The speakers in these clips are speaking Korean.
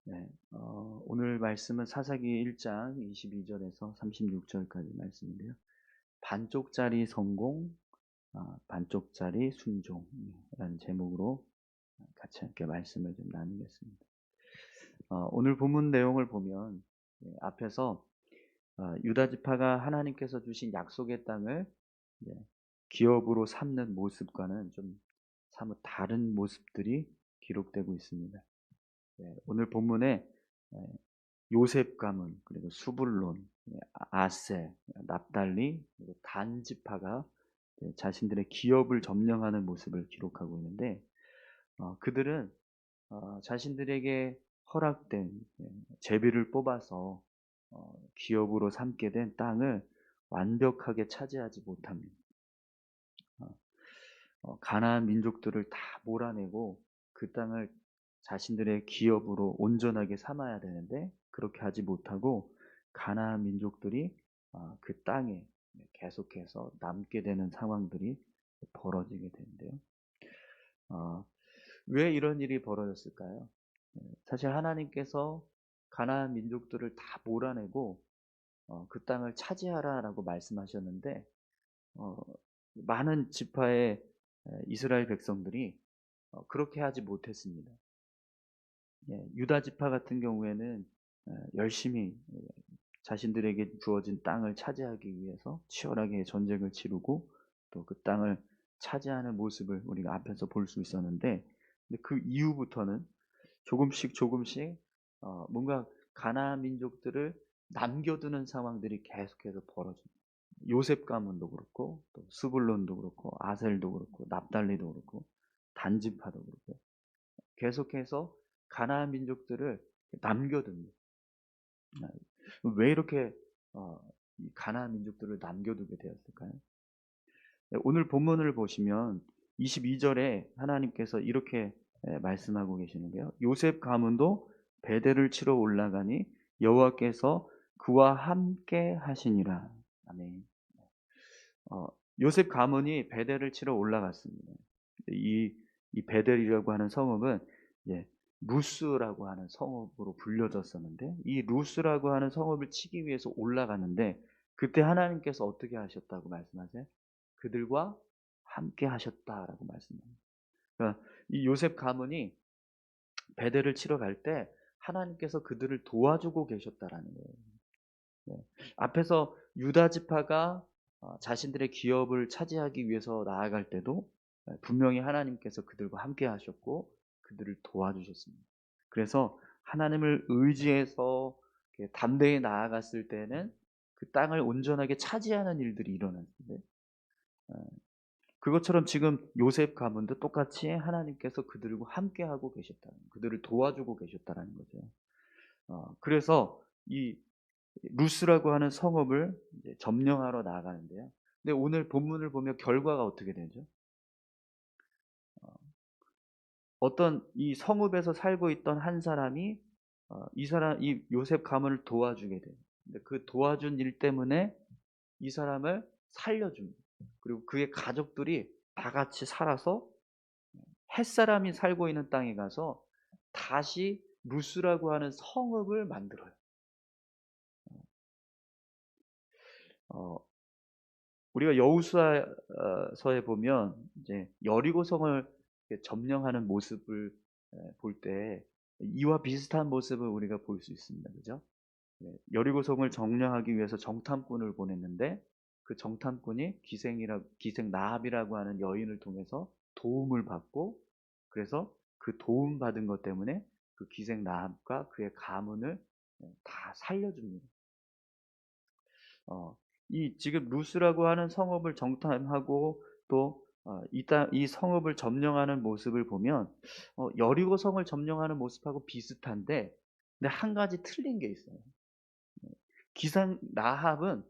네, 오늘 말씀은 사사기 1장 22절에서 36절까지 말씀인데요. 반쪽짜리 성공, 반쪽짜리 순종이라는 제목으로 같이 함께 말씀을 좀 나누겠습니다. 오늘 본문 내용을 보면 앞에서 유다 지파가 하나님께서 주신 약속의 땅을 이제 기업으로 삼는 모습과는 좀 사뭇 다른 모습들이 기록되고 있습니다. 오늘 본문에 요셉 가문, 그리고 수불론, 아셀, 납달리, 그리고 단 지파가 자신들의 기업을 점령하는 모습을 기록하고 있는데, 그들은 자신들에게 허락된 제비를 뽑아서 기업으로 삼게 된 땅을 완벽하게 차지하지 못합니다. 가나안 민족들을 다 몰아내고 그 땅을 자신들의 기업으로 온전하게 삼아야 되는데 그렇게 하지 못하고 가나안 민족들이 그 땅에 계속해서 남게 되는 상황들이 벌어지게 되는데요. 어, 왜 이런 일이 벌어졌을까요? 사실 하나님께서 가나안 민족들을 다 몰아내고 그 땅을 차지하라라고 말씀하셨는데 어, 많은 지파의 이스라엘 백성들이 그렇게 하지 못했습니다. 유다 지파 같은 경우에는 열심히 자신들에게 주어진 땅을 차지하기 위해서 치열하게 전쟁을 치르고 또 그 땅을 차지하는 모습을 우리가 앞에서 볼 수 있었는데, 근데 그 이후부터는 조금씩 조금씩 뭔가 가나안 민족들을 남겨두는 상황들이 계속해서 벌어집니다. 요셉 가문도 그렇고 또 스불론도 그렇고 아셀도 그렇고 납달리도 그렇고 단지파도 그렇고 계속해서 가나안 민족들을 남겨둡니다. 왜 이렇게 이 가나안 민족들을 남겨두게 되었을까요? 오늘 본문을 보시면 22절에 하나님께서 이렇게 말씀하고 계시는데요. 요셉 가문도 베델을 치러 올라가니 여호와께서 그와 함께 하시니라. 아멘. 어, 요셉 가문이 베델을 치러 올라갔습니다. 이, 이 베델이라고 하는 성읍은 예, 루스라고 하는 성읍으로 불려졌었는데, 이 루스라고 하는 성읍을 치기 위해서 올라갔는데 그때 하나님께서 어떻게 하셨다고 말씀하세요? 그들과 함께 하셨다라고 말씀합니다. 그러니까 이 요셉 가문이 베델을 치러 갈 때 하나님께서 그들을 도와주고 계셨다라는 거예요. 네. 앞에서 유다 지파가 자신들의 기업을 차지하기 위해서 나아갈 때도 분명히 하나님께서 그들과 함께 하셨고 그들을 도와주셨습니다. 그래서 하나님을 의지해서 담대히 나아갔을 때는 그 땅을 온전하게 차지하는 일들이 일어났는데, 그것처럼 지금 요셉 가문도 똑같이 하나님께서 그들과 함께하고 계셨다는, 그들을 도와주고 계셨다는 거죠. 그래서 이 루스라고 하는 성읍을 이제 점령하러 나가는데요. 근데 오늘 본문을 보면 결과가 어떻게 되죠? 어떤 이 성읍에서 살고 있던 한 사람이 이 요셉 가문을 도와주게 돼요. 근데 그 도와준 일 때문에 이 사람을 살려줍니다. 그리고 그의 가족들이 다 같이 살아서 햇사람이 살고 있는 땅에 가서 다시 루스라고 하는 성읍을 만들어요. 어, 우리가 여호수아서에 보면 이제 여리고성을 점령하는 모습을 볼 때 이와 비슷한 모습을 우리가 볼 수 있습니다. 그죠? 여리고성을 점령하기 위해서 정탐꾼을 보냈는데 그 정탐꾼이 기생 나합이라고 하는 여인을 통해서 도움을 받고, 그래서 그 도움 받은 것 때문에 그 기생 나합과 그의 가문을 다 살려줍니다. 어, 이 지금 루스라고 하는 성읍을 정탐하고 또 이 성읍을 점령하는 모습을 보면 여리고 성을 점령하는 모습하고 비슷한데, 근데 한 가지 틀린 게 있어요. 기상 나합은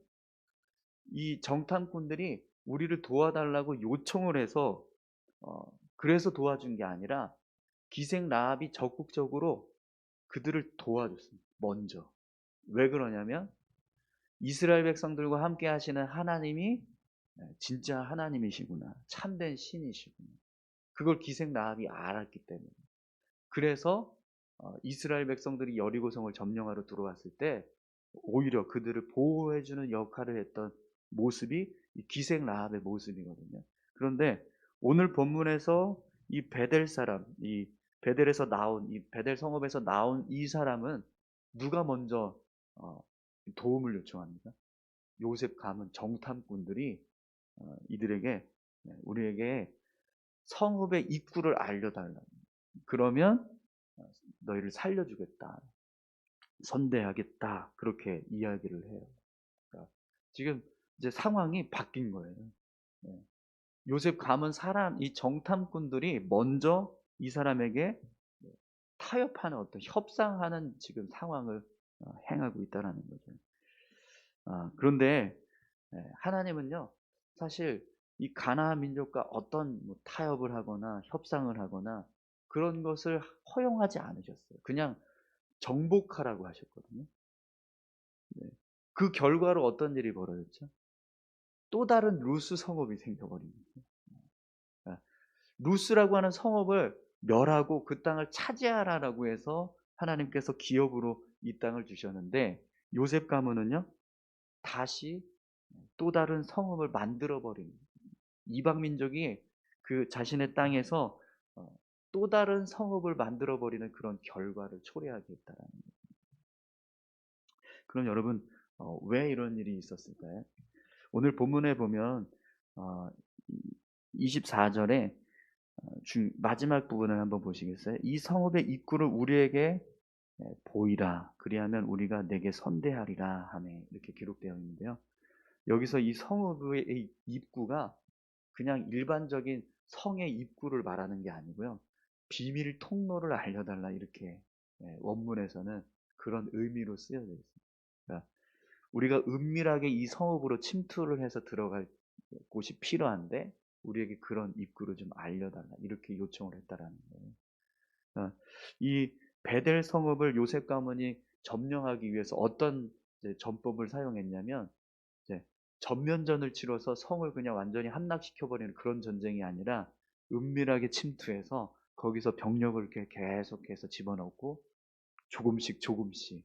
이 정탐꾼들이 우리를 도와달라고 요청을 해서 어, 그래서 도와준 게 아니라 기생 라합이 적극적으로 그들을 도와줬습니다. 먼저. 왜 그러냐면 이스라엘 백성들과 함께 하시는 하나님이 진짜 하나님이시구나. 참된 신이시구나. 그걸 기생 라합이 알았기 때문에. 그래서 이스라엘 백성들이 여리고성을 점령하러 들어왔을 때 오히려 그들을 보호해 주는 역할을 했던 모습이 이 기생 라합의 모습이거든요. 그런데 오늘 본문에서 이 베델 사람, 이 베델에서 나온 이 베델 성읍에서 나온 이 사람은 누가 먼저 도움을 요청합니까? 요셉 가문 정탐꾼들이 이들에게 우리에게 성읍의 입구를 알려달라. 그러면 너희를 살려주겠다. 선대하겠다. 그렇게 이야기를 해요. 그러니까 지금 이제 상황이 바뀐 거예요. 예. 요셉 가문 사람, 이 정탐꾼들이 먼저 이 사람에게 타협하는 어떤 협상하는 지금 상황을 행하고 있다라는 거죠. 그런데 하나님은요, 사실 이 가나안 민족과 어떤 뭐 타협을 하거나 협상을 하거나 그런 것을 허용하지 않으셨어요. 그냥 정복하라고 하셨거든요. 네. 그 결과로 어떤 일이 벌어졌죠? 또 다른 루스 성읍이 생겨버린 거죠. 그러니까 루스라고 하는 성읍을 멸하고 그 땅을 차지하라라고 해서 하나님께서 기업으로 이 땅을 주셨는데 요셉 가문은요 다시 또 다른 성읍을 만들어 버린 이방 민족이 그 자신의 땅에서 또 다른 성읍을 만들어 버리는 그런 결과를 초래하게 했다라는 거예요. 그럼 여러분 왜 이런 일이 있었을까요? 오늘 본문에 보면 어, 24절에 마지막 부분을 한번 보시겠어요? 이 성읍의 입구를 우리에게 보이라. 그리하면 우리가 내게 선대하리라 하며 이렇게 기록되어 있는데요. 여기서 이 성읍의 입구가 그냥 일반적인 성의 입구를 말하는 게 아니고요. 비밀 통로를 알려달라 이렇게 원문에서는 그런 의미로 쓰여져 있습니다. 그러니까 우리가 은밀하게 이 성읍으로 침투를 해서 들어갈 곳이 필요한데 우리에게 그런 입구를 좀 알려달라 이렇게 요청을 했다라는 거예요. 이 베델 성읍을 요셉 가문이 점령하기 위해서 어떤 전법을 사용했냐면 이제 전면전을 치러서 성을 그냥 완전히 함락시켜버리는 그런 전쟁이 아니라 은밀하게 침투해서 거기서 병력을 이렇게 계속해서 집어넣고 조금씩 조금씩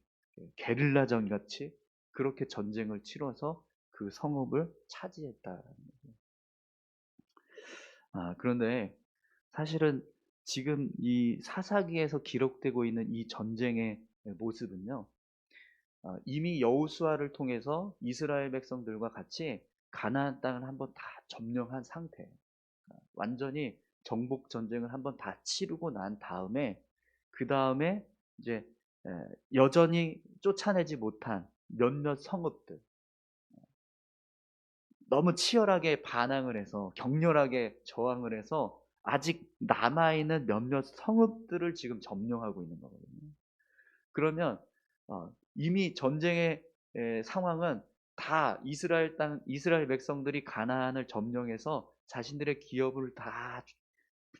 게릴라전 같이 그렇게 전쟁을 치러서 그 성읍을 차지했다는 거죠. 그런데 사실은 지금 이 사사기에서 기록되고 있는 이 전쟁의 모습은요, 이미 여호수아를 통해서 이스라엘 백성들과 같이 가나안 땅을 한번 다 점령한 상태예요. 완전히 정복 전쟁을 한번 다 치르고 난 다음에 그 다음에 이제 여전히 쫓아내지 못한 몇몇 성읍들 너무 치열하게 반항을 해서 격렬하게 저항을 해서 아직 남아있는 몇몇 성읍들을 지금 점령하고 있는 거거든요. 그러면 이미 전쟁의 상황은 다 이스라엘 백성들이 가나안을 점령해서 자신들의 기업을 다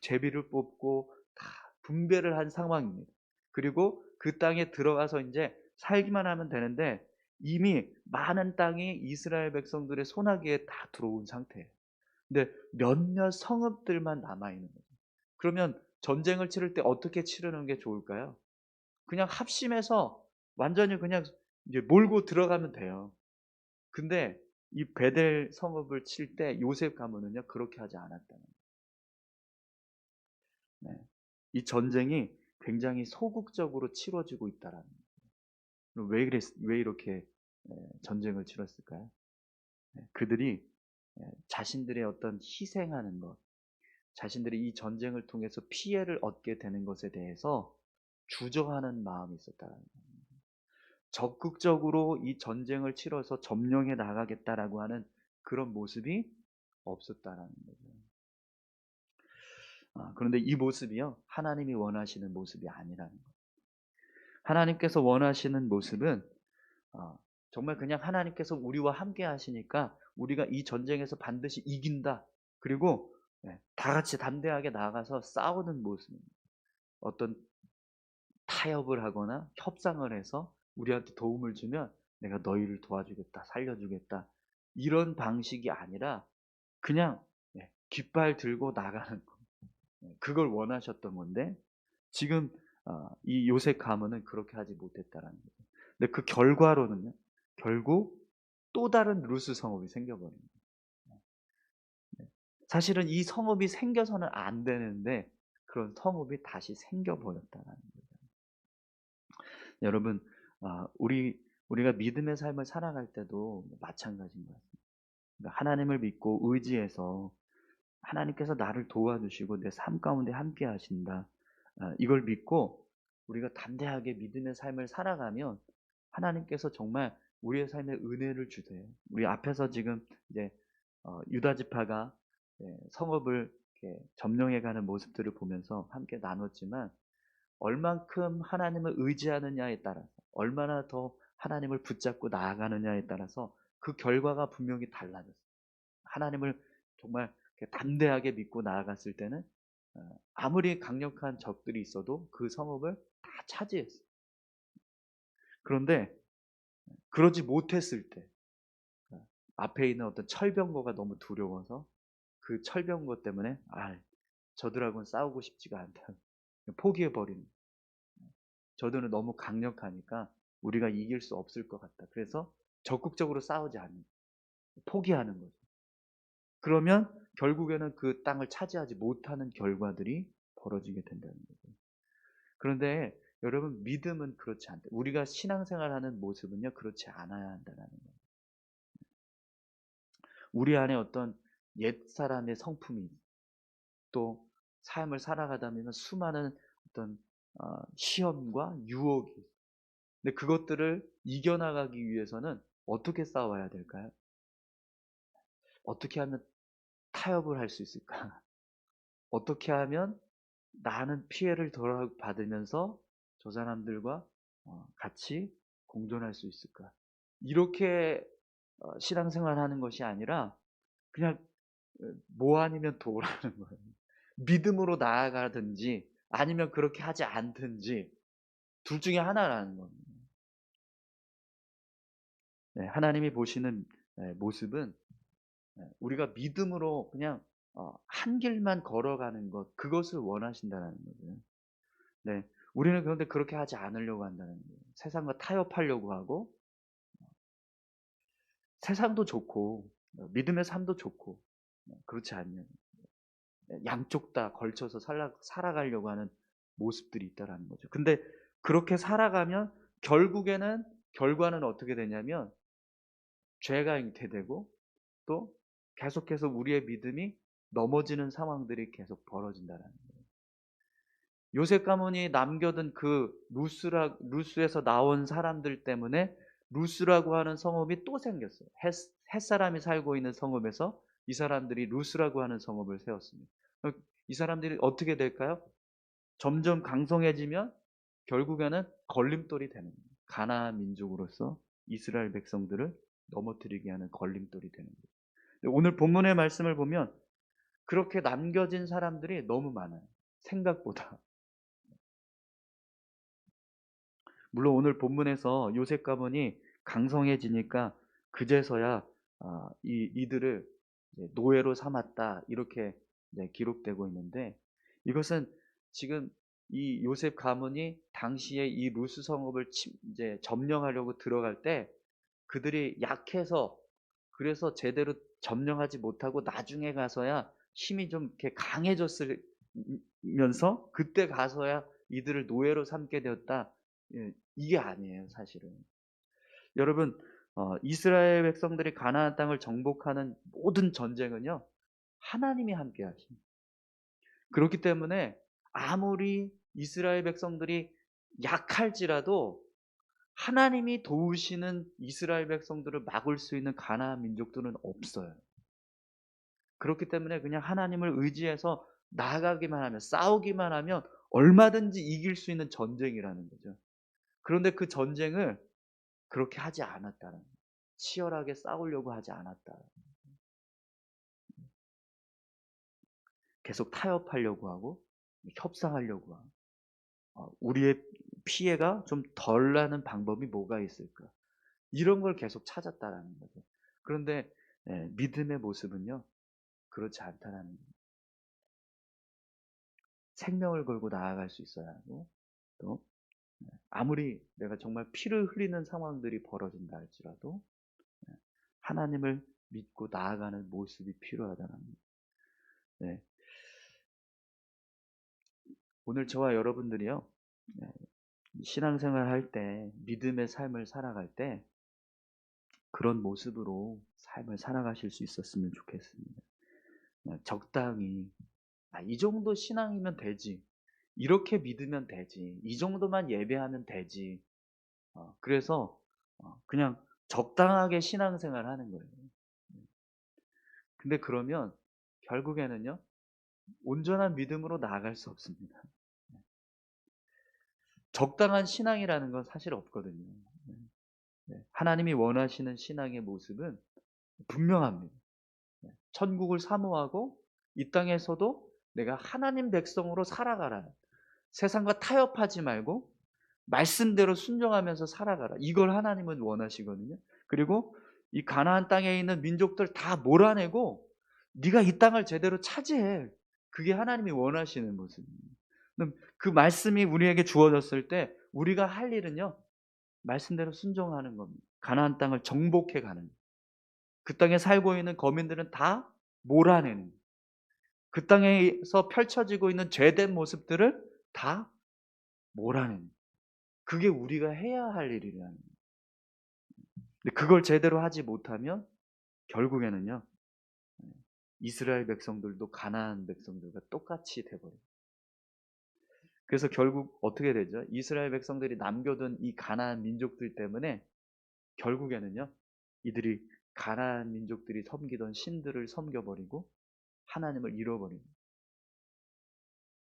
제비를 뽑고 다 분배를 한 상황입니다. 그리고 그 땅에 들어가서 이제 살기만 하면 되는데 이미 많은 땅이 이스라엘 백성들의 손아귀에 다 들어온 상태예요. 근데 몇몇 성읍들만 남아있는 거죠. 그러면 전쟁을 치를 때 어떻게 치르는 게 좋을까요? 그냥 합심해서 완전히 그냥 이제 몰고 들어가면 돼요. 근데 이 베델 성읍을 칠 때 요셉 가문은요 그렇게 하지 않았다는 거예요. 네. 이 전쟁이 굉장히 소극적으로 치러지고 있다라는 거예요. 왜 이렇게 전쟁을 치렀을까요? 그들이 자신들의 어떤 희생하는 것, 자신들이 이 전쟁을 통해서 피해를 얻게 되는 것에 대해서 주저하는 마음이 있었다라는 거예요. 적극적으로 이 전쟁을 치러서 점령해 나가겠다라고 하는 그런 모습이 없었다라는 거죠. 그런데 이 모습이요, 하나님이 원하시는 모습이 아니라는 거예요. 하나님께서 원하시는 모습은 정말 그냥 하나님께서 우리와 함께 하시니까 우리가 이 전쟁에서 반드시 이긴다. 그리고 다 같이 담대하게 나가서 싸우는 모습입니다. 어떤 타협을 하거나 협상을 해서 우리한테 도움을 주면 내가 너희를 도와주겠다, 살려주겠다. 이런 방식이 아니라 그냥 깃발 들고 나가는 거. 그걸 원하셨던 건데 지금 이 요셉 가문은 그렇게 하지 못했다라는 거죠. 근데 그 결과로는요. 결국 또 다른 루스 성읍이 생겨버립니다. 네. 사실은 이 성읍이 생겨서는 안 되는데 그런 성읍이 다시 생겨버렸다라는 거죠. 여러분, 우리가 믿음의 삶을 살아갈 때도 마찬가지인 것 같습니다. 그러니까 하나님을 믿고 의지해서 하나님께서 나를 도와주시고 내 삶 가운데 함께 하신다. 이걸 믿고 우리가 담대하게 믿음의 삶을 살아가면 하나님께서 정말 우리의 삶에 은혜를 주세요. 우리 앞에서 지금 이제 유다 지파가 성읍을 이렇게 점령해가는 모습들을 보면서 함께 나눴지만 얼만큼 하나님을 의지하느냐에 따라서 얼마나 더 하나님을 붙잡고 나아가느냐에 따라서 그 결과가 분명히 달라졌어요. 하나님을 정말 이렇게 담대하게 믿고 나아갔을 때는 아무리 강력한 적들이 있어도 그 성읍을 다 차지했어요. 그런데 그러지 못했을 때 앞에 있는 어떤 철병거가 너무 두려워서 그 철병거 때문에 저들하고는 싸우고 싶지가 않다. 포기해버리는. 저들은 너무 강력하니까 우리가 이길 수 없을 것 같다. 그래서 적극적으로 싸우지 않는, 포기하는 거죠. 그러면 결국에는 그 땅을 차지하지 못하는 결과들이 벌어지게 된다는 거죠. 그런데 여러분, 믿음은 그렇지 않다. 우리가 신앙생활하는 모습은요, 그렇지 않아야 한다는 거예요. 우리 안에 어떤 옛사람의 성품이 또 삶을 살아가다 보면 수많은 어떤 시험과 유혹이, 근데 그것들을 이겨나가기 위해서는 어떻게 싸워야 될까요? 어떻게 하면 타협을 할 수 있을까? 어떻게 하면 나는 피해를 덜 받으면서 저 사람들과 같이 공존할 수 있을까? 이렇게 신앙생활하는 것이 아니라 그냥 뭐 아니면 도라는 거예요. 믿음으로 나아가든지 아니면 그렇게 하지 않든지 둘 중에 하나라는 겁니다. 네, 하나님이 보시는 모습은 우리가 믿음으로 그냥 한 길만 걸어가는 것, 그것을 원하신다는 거죠. 네, 우리는 그런데 그렇게 하지 않으려고 한다는 거예요. 세상과 타협하려고 하고 세상도 좋고 믿음의 삶도 좋고 그렇지 않는 양쪽 다 걸쳐서 살아가려고 하는 모습들이 있다라는 거죠. 근데 그렇게 살아가면 결국에는 결과는 어떻게 되냐면 죄가 잉태되고 또 계속해서 우리의 믿음이 넘어지는 상황들이 계속 벌어진다라는 거예요. 요셉 가문이 남겨둔 그 루스에서 나온 사람들 때문에 루스라고 하는 성읍이 또 생겼어요. 햇사람이 살고 있는 성읍에서 이 사람들이 루스라고 하는 성읍을 세웠습니다. 이 사람들이 어떻게 될까요? 점점 강성해지면 결국에는 걸림돌이 되는 거예요. 가나안 민족으로서 이스라엘 백성들을 넘어뜨리게 하는 걸림돌이 되는 거예요. 오늘 본문의 말씀을 보면 그렇게 남겨진 사람들이 너무 많아요. 생각보다. 물론 오늘 본문에서 요셉 가문이 강성해지니까 그제서야 이들을 노예로 삼았다 이렇게 기록되고 있는데, 이것은 지금 이 요셉 가문이 당시에 이 루스 성읍을 이제 점령하려고 들어갈 때 그들이 약해서, 그래서 제대로 점령하지 못하고 나중에 가서야 힘이 좀 이렇게 강해졌으면서 그때 가서야 이들을 노예로 삼게 되었다. 이게 아니에요, 사실은. 여러분, 이스라엘 백성들이 가나안 땅을 정복하는 모든 전쟁은요, 하나님이 함께 하십니다. 그렇기 때문에 아무리 이스라엘 백성들이 약할지라도 하나님이 도우시는 이스라엘 백성들을 막을 수 있는 가나안 민족들은 없어요. 그렇기 때문에 그냥 하나님을 의지해서 나아가기만 하면, 싸우기만 하면 얼마든지 이길 수 있는 전쟁이라는 거죠. 그런데 그 전쟁을 그렇게 하지 않았다는 거예요. 치열하게 싸우려고 하지 않았다. 계속 타협하려고 하고 협상하려고 하고 우리의 피해가 좀 덜 나는 방법이 뭐가 있을까? 이런 걸 계속 찾았다라는 거죠. 그런데 믿음의 모습은요, 그렇지 않다라는 거예요. 생명을 걸고 나아갈 수 있어야 하고 또 아무리 내가 정말 피를 흘리는 상황들이 벌어진다 할지라도 하나님을 믿고 나아가는 모습이 필요하다는 겁니다. 네. 오늘 저와 여러분들이요, 신앙생활 할 때, 믿음의 삶을 살아갈 때 그런 모습으로 삶을 살아가실 수 있었으면 좋겠습니다. 적당히 이 정도 신앙이면 되지, 이렇게 믿으면 되지, 이 정도만 예배하면 되지. 그래서 그냥 적당하게 신앙생활 하는 거예요. 근데 그러면 결국에는요, 온전한 믿음으로 나아갈 수 없습니다. 적당한 신앙이라는 건 사실 없거든요. 하나님이 원하시는 신앙의 모습은 분명합니다. 천국을 사모하고 이 땅에서도 내가 하나님 백성으로 살아가라. 세상과 타협하지 말고 말씀대로 순종하면서 살아가라. 이걸 하나님은 원하시거든요. 그리고 이 가나안 땅에 있는 민족들 다 몰아내고 네가 이 땅을 제대로 차지해. 그게 하나님이 원하시는 모습입니다. 그럼 그 말씀이 우리에게 주어졌을 때 우리가 할 일은요, 말씀대로 순종하는 겁니다. 가나안 땅을 정복해 가는 거예요. 그 땅에 살고 있는 거민들은 다 몰아내는 거예요. 그 땅에서 펼쳐지고 있는 죄된 모습들을 다 몰아내는 거예요. 그게 우리가 해야 할 일이라는 거예요. 근데 그걸 제대로 하지 못하면 결국에는요, 이스라엘 백성들도 가나안 백성들과 똑같이 돼버려요. 그래서 결국 어떻게 되죠? 이스라엘 백성들이 남겨둔 이 가나안 민족들 때문에 결국에는요, 이들이 가나안 민족들이 섬기던 신들을 섬겨버리고 하나님을 잃어버립니다.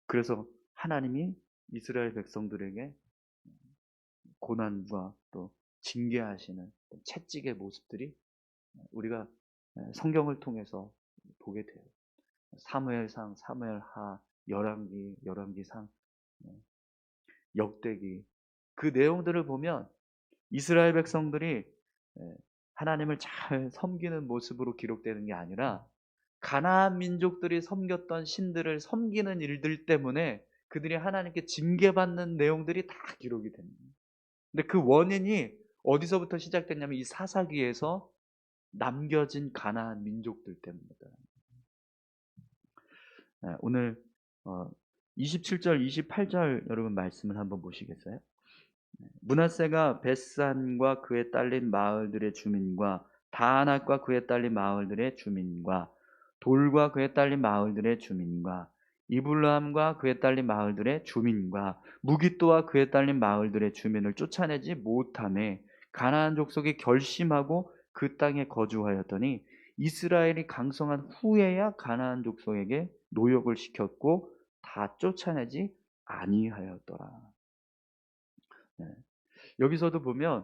그래서 하나님이 이스라엘 백성들에게 고난과 또 징계하시는 채찍의 모습들이 우리가 성경을 통해서 보게 돼요. 사무엘상, 사무엘하, 열왕기, 열왕기상, 역대기, 그 내용들을 보면 이스라엘 백성들이 하나님을 잘 섬기는 모습으로 기록되는 게 아니라 가나안 민족들이 섬겼던 신들을 섬기는 일들 때문에 그들이 하나님께 징계받는 내용들이 다 기록이 됩니다. 근데 그 원인이 어디서부터 시작됐냐면 이 사사기에서 남겨진 가나안 민족들 때문이다. 오늘 27절, 28절 여러분 말씀을 한번 보시겠어요? 므낫세가 벳산과 그에 딸린 마을들의 주민과 다안악과 그에 딸린 마을들의 주민과 돌과 그에 딸린 마을들의 주민과 이블람과 그에 딸린 마을들의 주민과 무기또와 그에 딸린 마을들의 주민을 쫓아내지 못하매 가나안 족속이 결심하고 그 땅에 거주하였더니 이스라엘이 강성한 후에야 가나안 족속에게 노역을 시켰고 다 쫓아내지 아니하였더라. 네. 여기서도 보면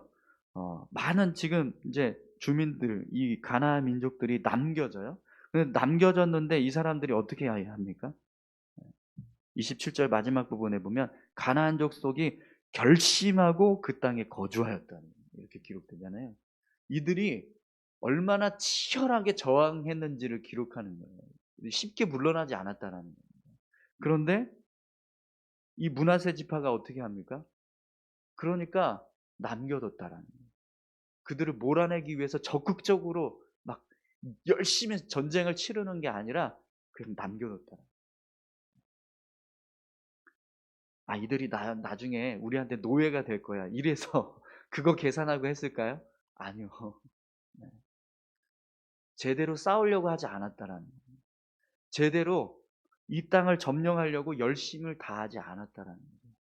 많은 지금 이제 주민들, 이 가나안 민족들이 남겨져요. 근데 남겨졌는데 이 사람들이 어떻게 해야 합니까? 27절 마지막 부분에 보면 가나안 족속이 결심하고 그 땅에 거주하였다는 이렇게 기록되잖아요. 이들이 얼마나 치열하게 저항했는지를 기록하는 거예요. 쉽게 물러나지 않았다는 거예요. 그런데 이 므낫세 지파가 어떻게 합니까? 그러니까 남겨뒀다라는 거예요. 그들을 몰아내기 위해서 적극적으로 막 열심히 전쟁을 치르는 게 아니라 그냥 남겨뒀다. 이들이 나중에 우리한테 노예가 될 거야. 이래서 그거 계산하고 했을까요? 아니요. 네. 제대로 싸우려고 하지 않았다라는 거예요. 제대로 이 땅을 점령하려고 열심을 다하지 않았다라는 거예요.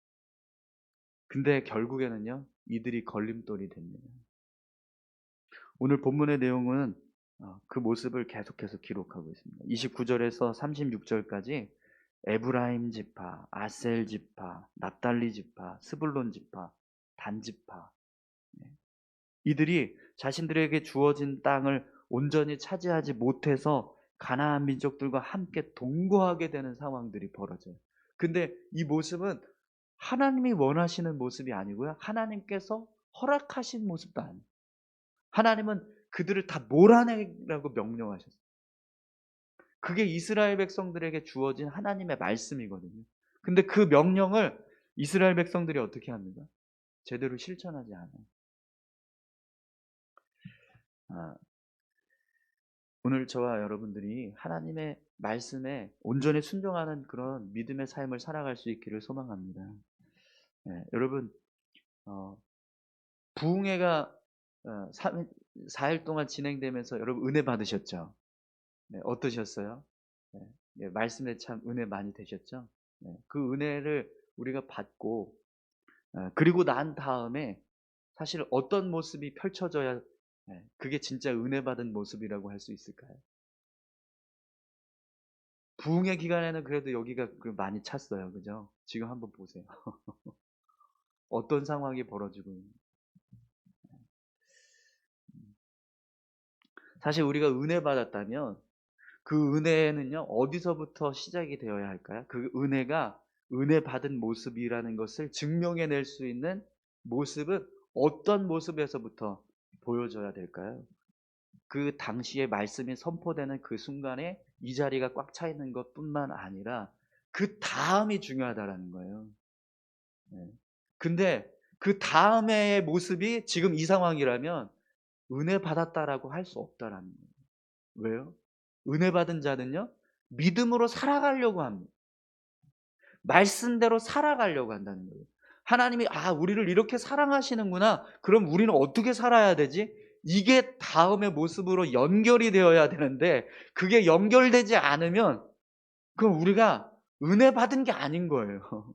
근데 결국에는요, 이들이 걸림돌이 됩니다. 오늘 본문의 내용은 그 모습을 계속해서 기록하고 있습니다. 29절에서 36절까지 에브라임 지파, 아셀 지파, 납달리 지파, 스불론 지파, 단 지파, 이들이 자신들에게 주어진 땅을 온전히 차지하지 못해서 가나안 민족들과 함께 동거하게 되는 상황들이 벌어져요. 근데 이 모습은 하나님이 원하시는 모습이 아니고요, 하나님께서 허락하신 모습도 아니에요. 하나님은 그들을 다 몰아내라고 명령하셨어요. 그게 이스라엘 백성들에게 주어진 하나님의 말씀이거든요. 근데 그 명령을 이스라엘 백성들이 어떻게 합니까? 제대로 실천하지 않아요. 아, 오늘 저와 여러분들이 하나님의 말씀에 온전히 순종하는 그런 믿음의 삶을 살아갈 수 있기를 소망합니다. 네, 여러분, 어, 부흥회가 4일 동안 진행되면서 여러분 은혜 받으셨죠? 네, 어떠셨어요? 네, 네, 말씀에 참 은혜 많이 되셨죠? 네, 그 은혜를 우리가 받고 그리고 난 다음에 사실 어떤 모습이 펼쳐져야 그게 진짜 은혜 받은 모습이라고 할 수 있을까요? 부흥의 기간에는 그래도 여기가 많이 찼어요. 그죠? 지금 한번 보세요. 어떤 상황이 벌어지고 있는지. 사실 우리가 은혜 받았다면 그 은혜는요, 어디서부터 시작이 되어야 할까요? 그 은혜가 은혜 받은 모습이라는 것을 증명해낼 수 있는 모습은 어떤 모습에서부터 보여줘야 될까요? 그 당시에 말씀이 선포되는 그 순간에 이 자리가 꽉 차 있는 것뿐만 아니라 그 다음이 중요하다라는 거예요. 네. 근데 그 다음의 모습이 지금 이 상황이라면 은혜 받았다라고 할 수 없다라는 거예요. 왜요? 은혜 받은 자는요, 믿음으로 살아가려고 합니다. 말씀대로 살아가려고 한다는 거예요. 하나님이 우리를 이렇게 사랑하시는구나. 그럼 우리는 어떻게 살아야 되지? 이게 다음의 모습으로 연결이 되어야 되는데 그게 연결되지 않으면 그럼 우리가 은혜 받은 게 아닌 거예요.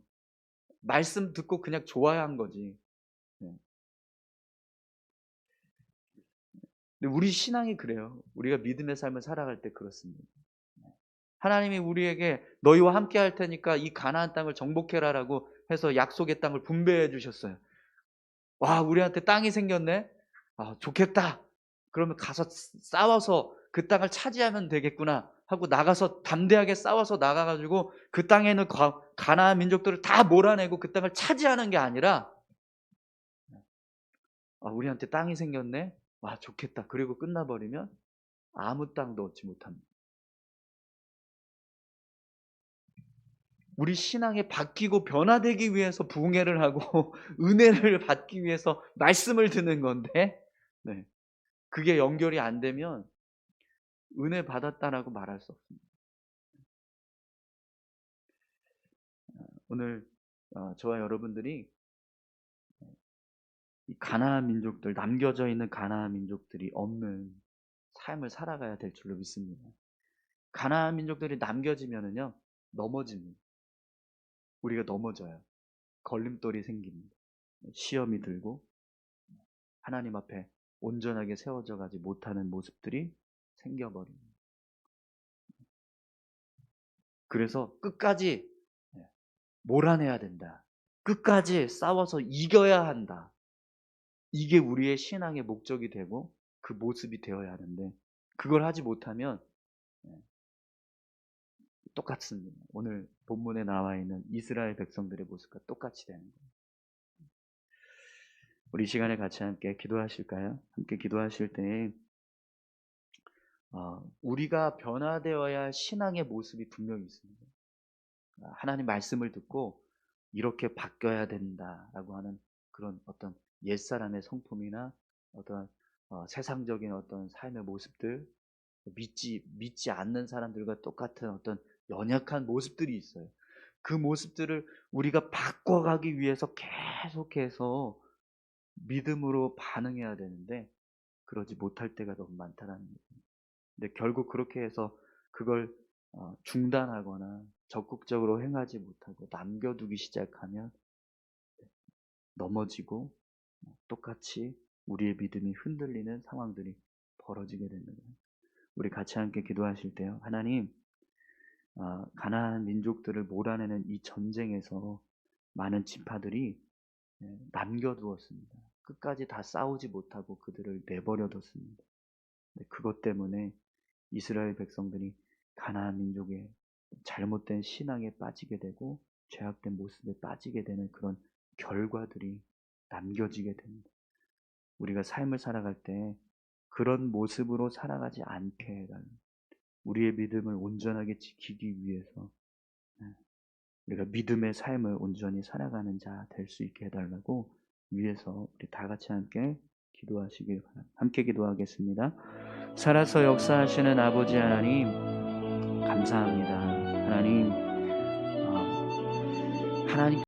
말씀 듣고 그냥 좋아야 한 거지. 네. 근데 우리 신앙이 그래요. 우리가 믿음의 삶을 살아갈 때 그렇습니다. 하나님이 우리에게 너희와 함께 할 테니까 이 가나안 땅을 정복해라라고 해서 약속의 땅을 분배해 주셨어요. 와, 우리한테 땅이 생겼네. 좋겠다. 그러면 가서 싸워서 그 땅을 차지하면 되겠구나 하고 나가서 담대하게 싸워서 나가가지고 그 땅에 있는 가나안 민족들을 다 몰아내고 그 땅을 차지하는 게 아니라 우리한테 땅이 생겼네. 와, 좋겠다. 그리고 끝나버리면 아무 땅도 얻지 못합니다. 우리 신앙이 바뀌고 변화되기 위해서 부흥회를 하고 은혜를 받기 위해서 말씀을 듣는 건데 네. 그게 연결이 안 되면 은혜 받았다라고 말할 수 없습니다. 오늘 저와 여러분들이 이 가나안 민족들, 남겨져 있는 가나안 민족들이 없는 삶을 살아가야 될 줄로 믿습니다. 가나안 민족들이 남겨지면은요, 넘어집니다. 우리가 넘어져요. 걸림돌이 생깁니다. 시험이 들고 하나님 앞에 온전하게 세워져 가지 못하는 모습들이 생겨버립니다. 그래서 끝까지 몰아내야 된다. 끝까지 싸워서 이겨야 한다. 이게 우리의 신앙의 목적이 되고 그 모습이 되어야 하는데 그걸 하지 못하면 똑같습니다. 오늘 본문에 나와 있는 이스라엘 백성들의 모습과 똑같이 되는 거예요. 우리 이 시간에 같이 함께 기도하실까요? 함께 기도하실 때 우리가 변화되어야 할 신앙의 모습이 분명히 있습니다. 하나님 말씀을 듣고 이렇게 바뀌어야 된다라고 하는 그런 어떤 옛사람의 성품이나 어떤 세상적인 어떤 삶의 모습들, 믿지 않는 사람들과 똑같은 어떤 연약한 모습들이 있어요. 그 모습들을 우리가 바꿔가기 위해서 계속해서 믿음으로 반응해야 되는데 그러지 못할 때가 너무 많다는 거예요. 근데 결국 그렇게 해서 그걸 중단하거나 적극적으로 행하지 못하고 남겨두기 시작하면 넘어지고 똑같이 우리의 믿음이 흔들리는 상황들이 벌어지게 됩니다. 우리 같이 함께 기도하실 때요. 하나님, 가나안 민족들을 몰아내는 이 전쟁에서 많은 지파들이 남겨두었습니다. 끝까지 다 싸우지 못하고 그들을 내버려뒀습니다. 그것 때문에 이스라엘 백성들이 가나안 민족의 잘못된 신앙에 빠지게 되고 죄악된 모습에 빠지게 되는 그런 결과들이 남겨지게 됩니다. 우리가 삶을 살아갈 때 그런 모습으로 살아가지 않게 해달라. 우리의 믿음을 온전하게 지키기 위해서 우리가 믿음의 삶을 온전히 살아가는 자 될 수 있게 해달라고 위해서 우리 다 같이 함께 기도하시길 바랍니다. 함께 기도하겠습니다. 살아서 역사하시는 아버지 하나님, 감사합니다. 하나님, 하나님